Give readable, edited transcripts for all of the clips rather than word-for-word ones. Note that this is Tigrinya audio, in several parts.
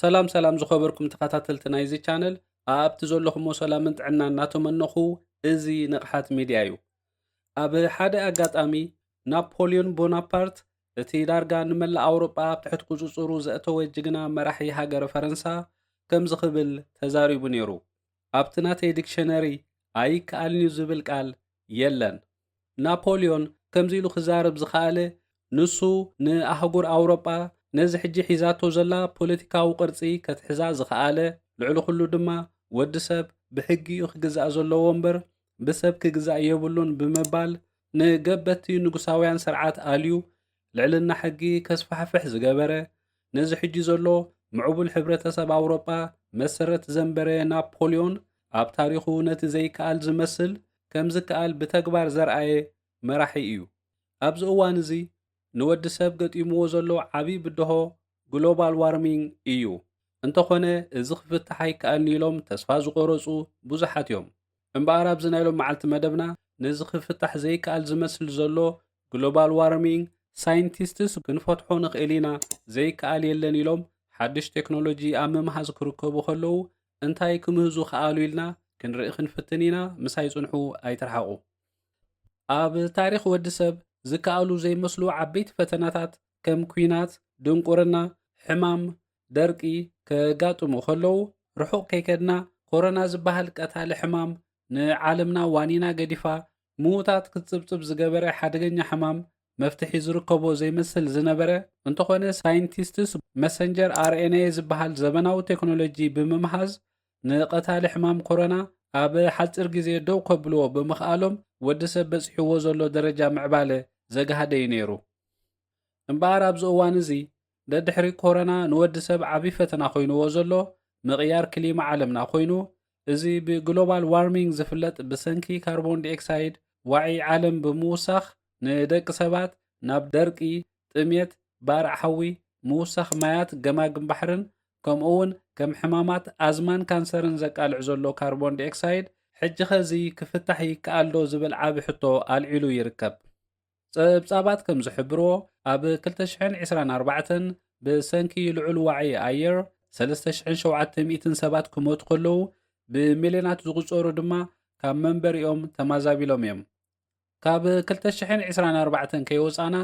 ሰላም ዝኸበርኩም ተኸታተልቲ ናይዚ ቻነል ኣብቲ ዘለኹሞ ሰላምን ጥዕናን እናተመነኹ እዚ ንቕሓት ሚድያ እዩ። ኣብ ሓደ ኣጋጣሚ ናፖሊዮን ቦናፓርት እቲ ዳርጋ ንመላእ ኣውሮጳ ኣብ ትሕቲ ቁፅፅሩ ዘእተወ ጅግና መራሒ ሃገረ ፈረንሳ ከምዚ ክብል ተዛሪቡ ነይሩ። ኣብቲ ናተይ ዲክሽነሪ ኣይከኣልኒ ዝብል ቃል የለን። ናፖሊዮን ከምዚ ኢሉ ክዛረብ ዝኸኣለ ንሱ ንኣህጉር ኣውሮጳ ነዚ ሕጂ ሒዛቶ ዘላ ፖለቲካዊ ቅርፂ ከትሕዛ ዝኸኣለ ልዕሊ ኩሉ ድማ ወዲ ሰብ ብሕጊ እዩ ክግዛእ ዘለዎ እምበር ብሰብ ክግዛእ የብሉን ብምባል ንገበቲ ንጉሳውያን ስርዓት ኣልዩ ልዕልና ሕጊ ከስፋሕፍሕ ዝገበረ ነዚ ሕጂ ዘሎ ምዕቡል ሕብረተሰብ ኣውሮጳ መሰረት ዘንበረ ናፖሊዮን ኣብ ታሪኹ ነቲ ዘይከኣል ዝመስል ከም ዝከኣል ብተግባር ዘርኣየ መራሒ እዩ። ኣብዚ እዋን እዚ ንወዲ ሰብ ገጢምዎ ዘሎ ዓብይ ብድሆ ግሎባል ዋርሚንግ እዩ። እንተኾነ እዚ ክፍታሕ ኣይከኣልኒ ኢሎም ተስፋ ዝቆረፁ ብዙሓት እዮም። እምበኣር ኣብዚ ናይ ሎም መዓልቲ መደብና ነዚ ክፍታሕ ዘይከኣል ዝመስል ዘሎ ግሎባል ዋርሚንግ ሳይንቲስትስ ክንፈትሖ ንኽእል ኢና ዘይከኣል የለን ኢሎም ሓድሽ ቴክኖሎጂ ኣብ ምምሃዝ ክርከቡ ከለዉ እንታይ ክምህዙ ከኣሉ ኢልና ክንርኢ ክንፍትን ኢና። ምሳይ ጽንሑ ኣይትርሓቑ። ኣብ ታሪኽ ወዲ ሰብ ዝከኣሉ ዘይመስሉ ዓበይቲ ፈተናታት ከም ኩናት፣ ድንቁርና፣ ሕማም፣ ደርቂ ከጋጥሙ ከለዉ ርሑቕ ከይከድና ኮሮና ዝበሃል ቀታሊ ሕማም ንዓለምና ዋኒና ገዲፋ ምዉታት ክትፅብፅብ ዝገበረ ሓደገኛ ሕማም መፍትሒ ዝርከቦ ዘይመስል ዝነበረ እንተኾነ ሳይንቲስትስ መሰንጀር RNA ዝበሃል ዘመናዊ ቴክኖሎጂ ብምምሃዝ ንቐታሊ ሕማም ኮሮና ኣብ ሓፂር ግዜ ደው ከብልዎ ብምኽኣሎም ወዲ ሰብ በፂሕዎ ዘሎ ደረጃ ምዕባለ ዘጋሃደ እዩ ነይሩ። እምበኣር ኣብዚ እዋን እዚ ደድሕሪ ኮሮና ንወዲ ሰብ ዓብይ ፈተና ኮይኑዎ ዘሎ ምቕያር ክሊማ ዓለምና ኮይኑ እዚ ብግሎባል ዋርሚንግ ዝፍለጥ ብሰንኪ ካርቦን ዲኦክሳይድ ዋዒ ዓለም ብምውሳኽ ንደቂ ሰባት ናብ ደርቂ፣ ጥሜት፣ ባርዕ ሓዊ፣ ምውሳኽ ማያት፣ ገማግም ባሕርን ከምኡ እውን ከም ሕማማት ኣዝማን ካንሰርን ዘቃልዕ ዘሎ ካርቦን ዲኦክሳይድ ሕጂ ኸዚ ክፍታሕ ይከኣል ዶ ዝብል ዓቢ ሕቶ ኣልዒሉ ይርከብ። ፀብጻባት ከም ዝሕብርዎ ኣብ 2024 ብሰንኪ ልዑል ዋዒ ኣየር 3700 ሰባት ክሞቱ ከለዉ ብሚልዮናት ዝቑፀሩ ድማ ካብ መንበሪኦም ተማዛቢሎም እዮም። ካብ 2024 ከይወፃና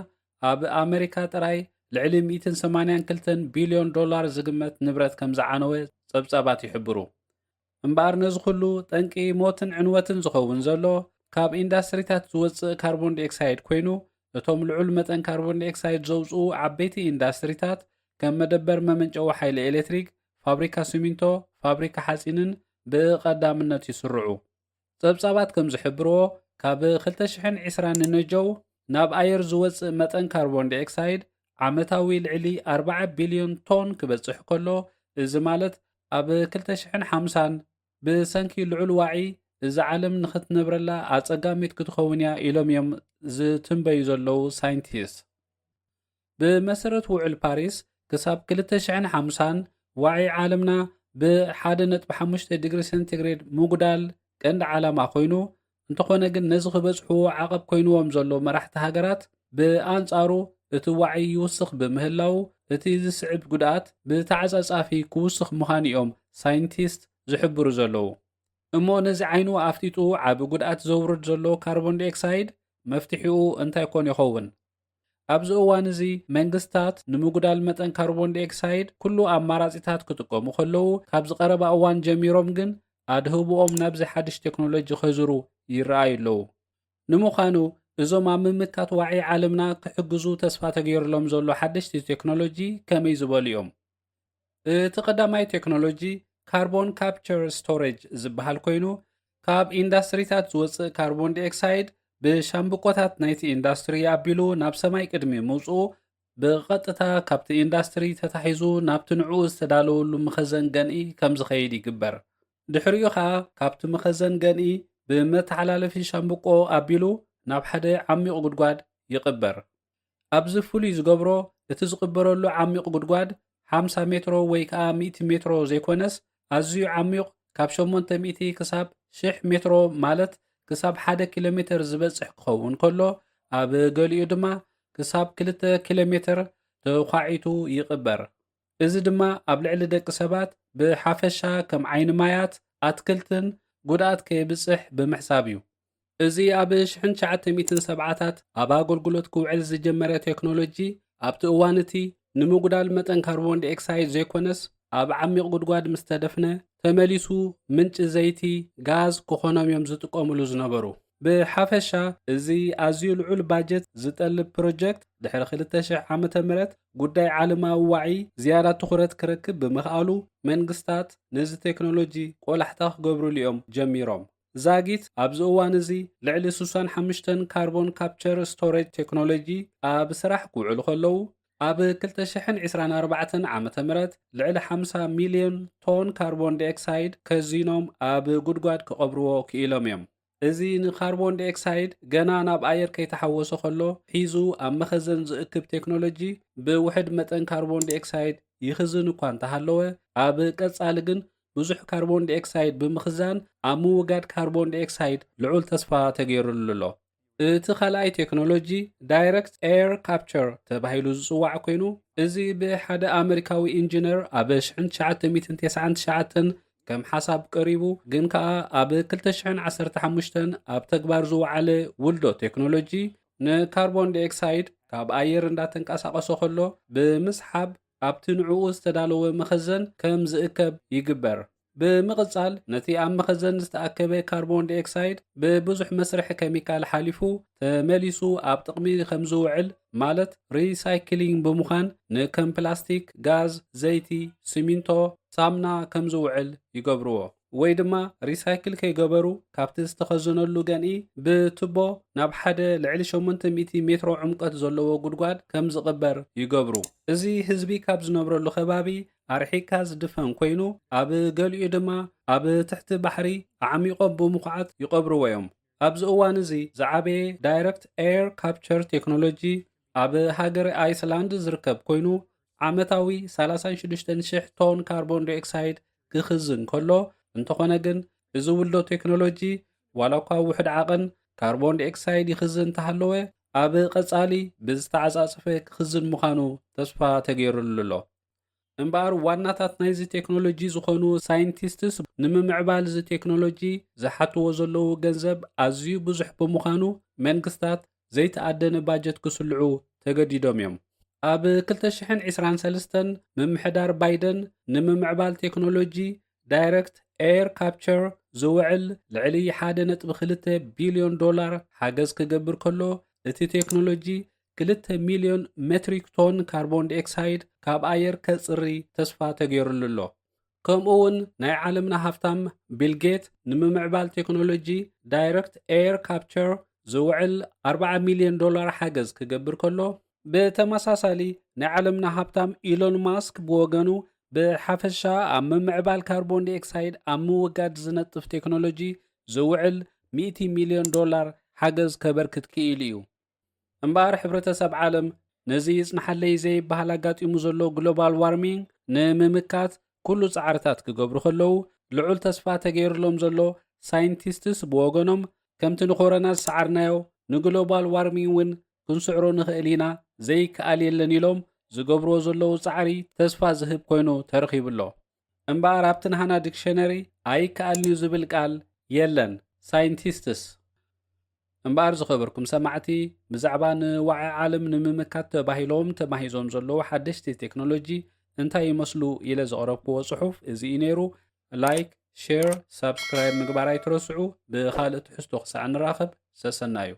ኣብ ኣሜሪካ ጥራይ ልዕሊ 182 ቢልዮን ዶላር ዝግመት ንብረት ከም ዝዓነወ ፀብጻባት ይሕብሩ። እምበኣር ነዚ ኩሉ ጠንቂ ሞትን ዕንወትን ዝኸውን ዘሎ ካብ ኢንዳስትሪታት ዝወፅእ ካርቦን ዲኦክሳይድ ኮይኑ እቶም ልዑል መጠን ካርቦን ዲኦክሳይድ ዘውፅኡ ዓበይቲ ኢንዳስትሪታት ከም መደበር መመንጨዊ ሓይሊ ኤሌክትሪክ፣ ፋብሪካ ሲሚንቶ፣ ፋብሪካ ሓፂንን ብቐዳምነት ይስርዑ። ፀብጻባት ከም ዝሕብርዎ ካብ 2020 ንነጀው ናብ ኣየር ዝወፅእ መጠን ካርቦን ዲኦክሳይድ ዓመታዊ ልዕሊ 40 ቢልዮን ቶን ክበፅሕ ከሎ እዚ ማለት ኣብ 2050 ብሰንኪ ልዑል ዋዒ እዚ ዓለም ንኽትነብረላ ኣጸጋሚት ክትኸውን እያ ኢሎም እዮም ዝትንበዩ ዘለዉ ሳይንቲስት። ብመሰረት ውዕል ፓሪስ ክሳብ 2050 ዋዒ ዓለምና ብ1.5 ዲግሪ ሴንቲግሬድ ምጉዳል ቀንዲ ዓላማ ኮይኑ እንተኾነ ግን ነዚ ክበፅሕዎ ዓቐብ ኮይንዎም ዘሎ መራሕቲ ሃገራት ብኣንጻሩ እቲ ዋዒ ይውስኽ ብምህላው እቲ ዝስዕብ ጉድኣት ብተዓጻጻፊ ክውስኽ ምዃኑ እዮም ሳይንቲስት ዝሕብሩ ዘለዉ። እሞ ነዚ ዓይኑ ኣፍጢጡ ዓቢ ጉድኣት ዘውርድ ዘሎ ካርቦን ዲኦክሳይድ መፍትሒኡ እንታይ ኮን ይኸውን? ኣብዚ እዋን እዚ መንግስታት ንምጉዳል መጠን ካርቦን ዲኦክሳይድ ኩሉ ኣማራጺታት ክጥቀሙ ከለዉ ካብ ዝቐረባ እዋን ጀሚሮም ግን ኣድህብኦም ናብዚ ሓድሽ ቴክኖሎጂ ኸዝሩ ይረኣዩ ኣለዉ። ንምዃኑ እዞም ኣብ ምምካት ዋዒ ዓለምና ክሕግዙ ተስፋ ተገይሩሎም ዘሎ ሓደሽቲ ቴክኖሎጂ ከመይ ዝበሉ እዮም? እቲ ቀዳማይ ቴክኖሎጂ ካርቦን ካፕቸር ስቶሬጅ ዝበሃል ኮይኑ ካብ ኢንዳስትሪታት ዝወፅእ ካርቦን ዲኦክሳይድ ብሻምብቆታት ናይቲ ኢንዳስትሪ ኣቢሉ ናብ ሰማይ ቅድሚ ምውፅኡ ብቐጥታ ካብቲ ኢንዳስትሪ ተታሒዙ ናብቲ ንዕኡ ዝተዳለወሉ መኸዘን ገንኢ ከም ዝኸይድ ይግበር። ድሕሪኡ ከዓ ካብቲ መኸዘን ገንኢ ብመተሓላለፊ ሻምብቆ ኣቢሉ ናብ ሓደ ዓሚቕ ጉድጓድ ይቕበር። ኣብዚ ፍሉይ ዝገብሮ እቲ ዝቕበረሉ ዓሚቕ ጉድጓድ 50 ሜትሮ ወይ ከዓ 100 ሜትሮ ዘይኮነስ ኣዝዩ ዓሚቕ ካብ 800 ክሳብ 1000 ሜትሮ ማለት ክሳብ 1 ኪሎ ሜትር ዝበፅሕ ክኸውን ከሎ ኣብ ገሊኡ ድማ ክሳብ 2 ኪሎ ሜትር ተዃዒቱ ይቕበር። እዚ ድማ ኣብ ልዕሊ ደቂ ሰባት ብሓፈሻ ከም ዓይኒ ማያት ኣትክልትን ጉድኣት ከየብፅሕ ብምሕሳብ እዩ። እዚ ኣብ 1970ታት ኣብ ኣገልግሎት ክውዕል ዝጀመረ ቴክኖሎጂ ኣብቲ እዋን እቲ ንምጉዳል መጠን ካርቦን ዳይኦክሳይድ ዘይኮነስ ኣብ ዓሚቕ ጉድጓድ ምስ ተደፍነ ተመሊሱ ምንጪ ዘይቲ ጋዝ ክኾኖም እዮም ዝጥቀምሉ ዝነበሩ። ብሓፈሻ እዚ ኣዝዩ ልዑል ባጀት ዝጠልብ ፕሮጀክት ድሕሪ 2000 ዓመተ ምህረት ጉዳይ ዓለማዊ ዋዒ ዝያዳ ትኹረት ክረክብ ብምኽኣሉ መንግስታት ነዚ ቴክኖሎጂ ቆላሕታ ክገብሩሉ እዮም ጀሚሮም። ዛጊት ኣብዚ እዋን እዚ ልዕሊ 65 ካርቦን ካፕቸር ስቶሬጅ ቴክኖሎጂ ኣብ ስራሕ ክውዕሉ ከለዉ ኣብ 2024 ዓመተ ምህረት ልዕሊ 50 ሚልዮን ቶን ካርቦን ዳይኦክሳይድ ከዚኖም ኣብ ጉድጓድ ክቐብርዎ ክኢሎም እዮም። እዚ ንካርቦን ዳይኦክሳይድ ገና ናብ ኣየር ከይተሓወሶ ከሎ ሒዙ ኣብ መኸዘን ዝእክብ ቴክኖሎጂ ብውሕድ መጠን ካርቦን ዳይኦክሳይድ ይኽዝን እኳ እንተሃለወ ኣብ ቀጻሊ ግን ብዙሕ ካርቦን ዳይኦክሳይድ ብምኽዛን ኣብ ምውጋድ ካርቦን ዳይኦክሳይድ ልዑል ተስፋ ተገይሩሉ ኣሎ። እቲ ካልኣይ ቴክኖሎጂ ዳይረክት ኤር ካፕቸር ተባሂሉ ዝጽዋዕ ኮይኑ እዚ ብሓደ ኣሜሪካዊ ኢንጂነር ኣብ 1999 ከም ሓሳብ ቀሪቡ ግን ከዓ ኣብ 2015 ኣብ ተግባር ዝወዓለ ውልዶ ቴክኖሎጂ ንካርቦን ዳይኦክሳይድ ካብ ኣየር እንዳተንቀሳቐሶ ከሎ ብምስሓብ ኣብቲ ንዕኡ ዝተዳለወ መኸዘን ከም ዝእከብ ይግበር። ብምቕጻል ነቲ ኣብ መኸዘን ዝተኣከበ ካርቦን ዳይኦክሳይድ ብብዙሕ መስርሕ ኬሚካል ሓሊፉ ተመሊሱ ኣብ ጥቕሚ ከም ዝውዕል ማለት ሪሳይክሊንግ ብምዃን ንከም ፕላስቲክ፣ ጋዝ፣ ዘይቲ፣ ሲሚንቶ፣ ሳሙና ከም ዝውዕል ይገብርዎ። ወይ ድማ ሪሳይክል ከይገበሩ ካብቲ ዝተኸዘነሉ ገንኢ ብቱቦ ናብ ሓደ ልዕሊ 800 ሜትሮ ዕምቀት ዘለዎ ጉድጓድ ከም ዝቕበር ይገብሩ። እዚ ህዝቢ ካብ ዝነብረሉ ከባቢ ኣርሒካ ዝድፈን ኮይኑ ኣብ ገሊኡ ድማ ኣብ ትሕቲ ባሕሪ ኣዓሚቖም ብምኹዓት ይቐብርዎ እዮም። ኣብዚ እዋን እዚ ዝዓበየ ዳይረክት ኤር ካፕቸር ቴክኖሎጂ ኣብ ሃገር ኣይስላንድ ዝርከብ ኮይኑ ዓመታዊ 36,000 ቶን ካርቦን ዳይኦክሳይድ ክኽዝን ከሎ እንተኾነ ግን እዚ ውልዶ ቴክኖሎጂ ዋላ እኳ ውሕድ ዓቐን ካርቦን ዳይኦክሳይድ ይኽዝን እንተሃለወ ኣብ ቀጻሊ ብዝተዓጻጽፈ ክኽዝን ምዃኑ ተስፋ ተገይሩሉ ኣሎ። እምበኣር ዋናታት ናይዚ ቴክኖሎጂ ዝኾኑ ሳይንቲስትስ ንምምዕባል እዚ ቴክኖሎጂ ዝሓትዎ ዘለዉ ገንዘብ ኣዝዩ ብዙሕ ብምዃኑ መንግስታት ዘይተኣደነ ባጀት ክስልዑ ተገዲዶም እዮም። ኣብ 2023 ምምሕዳር ባይደን ንምምዕባል ቴክኖሎጂ ዳይረክት ኤር ካፕቸር ዝውዕል ልዕሊ 1.2 ቢልዮን ዶላር ሓገዝ ክገብር ከሎ እቲ ቴክኖሎጂ 2 ሚልዮን ሜትሪክ ቶን ካርቦን ዳይኦክሳይድ ካብ ኣየር ከጽሪ ተስፋ ተገይሩሉ ኣሎ። ከምኡውን ናይ ዓለምና ሃፍታም ቢል ጌት ንምምዕባል ቴክኖሎጂ ዳይረክት ኤር ካፕቸር ዝውዕል 40 ሚልዮን ዶላር ሓገዝ ክገብር ከሎ ብተመሳሳሊ ናይ ዓለምና ሃብታም ኢሎን ማስክ ብወገኑ ብሓፈሻ ኣብ ምምዕባል ካርቦን ዳይኦክሳይድ ኣብ ምውጋድ ዝነጥፍ ቴክኖሎጂ ዝውዕል 100 ሚልዮን ዶላር ሓገዝ ከበርክት ክኢሉ እዩ። እምበኣር ሕብረተሰብ ዓለም ነዚ ይጽንሓለይ ዘይበሃል ኣጋጢሙ ዘሎ ግሎባል ዋርሚንግ ንምምካት ኩሉ ጻዕርታት ክገብሩ ከለዉ ልዑል ተስፋ ተገይሩሎም ዘሎ ሳይንቲስትስ ብወገኖም ከምቲ ንኮረና ዝሰዓርናዮ ንግሎባል ዋርሚንግ እውን ክንስዕሮ ንኽእል ኢና ዘይከኣል የለን ኢሎም ዝገብርዎ ዘለዉ ጻዕሪ ተስፋ ዝህብ ኮይኑ ተረኺቡሎ። እምበኣር ኣብቲ ናህና ዲክሽነሪ ኣይከኣልንዩ ዝብል ቃል የለን ሳይንቲስትስ። እምበኣር ዝኸበርኩም ሰማዕቲ ብዛዕባ ንዋዒ ዓለም ንምምካት ተባሂሎም ተማሂዞም ዘለዉ ሓደሽቲ ቴክኖሎጂ እንታይ ይመስሉ ኢለ ዘቕረብክዎ ጽሑፍ እዚ እዩ ነይሩ። ላይክ፣ ሼር፣ ሰብስክራይብ ምግባር ኣይትረስዑ። ብኻልእ ትሕዝቶ ክሳዕ ንራኸብ ሰሰና እዩ።